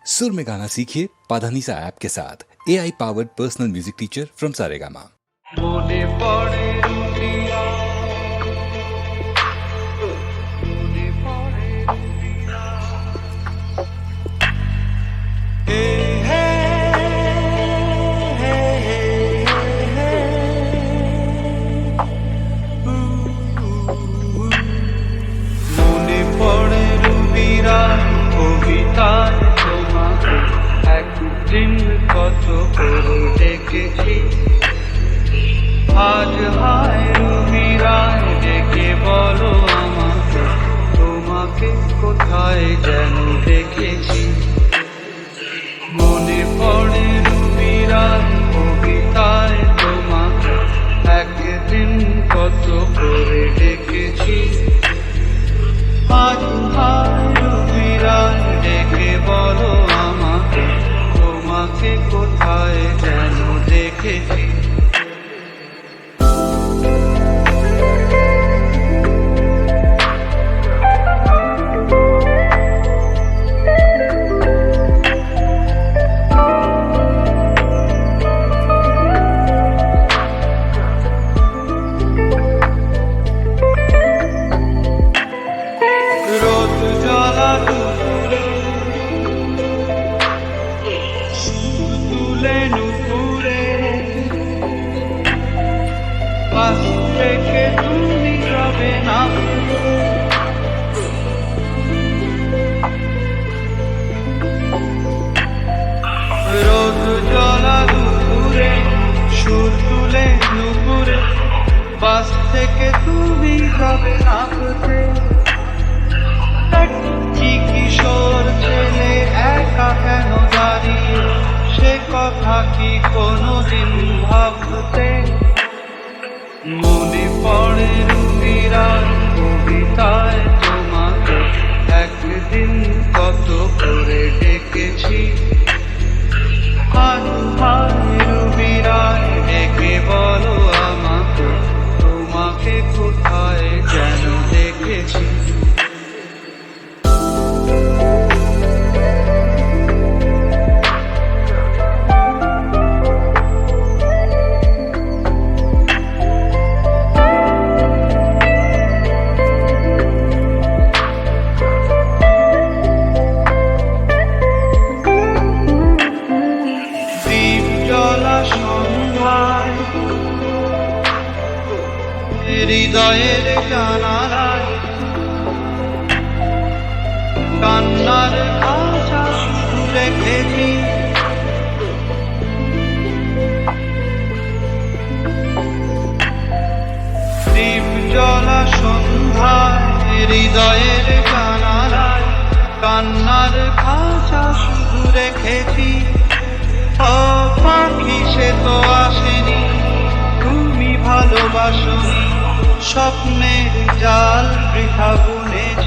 सुर में गाना सीखिए पाधानीसा ऐप के साथ AI powered personal music teacher from Saregama. মনে পড়ে রুটিয়া, মনে পড়ে রুটিয়া। হে হে হে হে হে উ, উ, উ। মনে পড়ে রুবিরা কবিতায় তোমাকে একদিন কত করে ডেকেছি। আজ হায় রুবিরায় ডেকে বলো আমাকে, তোমাকে কোথায় যেন দেখেছি। মনে পড়ে রুবিরায় কবিতায় তোমাকে একদিন কত করে ডেকেছি। আজ হায় রুবিরায় ডেকে বলো আমাকে, তোমাকে কোথায় যেন দেখেছি। রোদ জ্বলা দুপুরে সুর তুলে নুপুরে, পাশ থেকে তুমি যাবে না। রোদ জ্বলা দুপুরে সুর তুলে নুপুরে, পাশ থেকে তুমি যাবে না। কি কিশোর ছেলে একা কেন দাঁড়িয়ে, সে কথা কি কোনোদিন ভাবতে? মনে পড়ে রুবিরার কবিতায় তোমাকে একদিন কত করে ডেকেছি। আজ হায় রুবিরায় ডেকে বলো আমাকে, তোমাকে কোথায় যেন দেখেছি। হৃদয়ের জানালায় কান্নার আশা শুধু রেখেছি। দীপ জ্বলা সন্ধ্যায় হৃদয়ের জানালায় কান্নার খাঁচা শুধু রেখেছি। ও পাখি সে তো আসেনি, তুমি ভালোবাসনি, স্বপ্নের জাল বৃথা বুনেছি।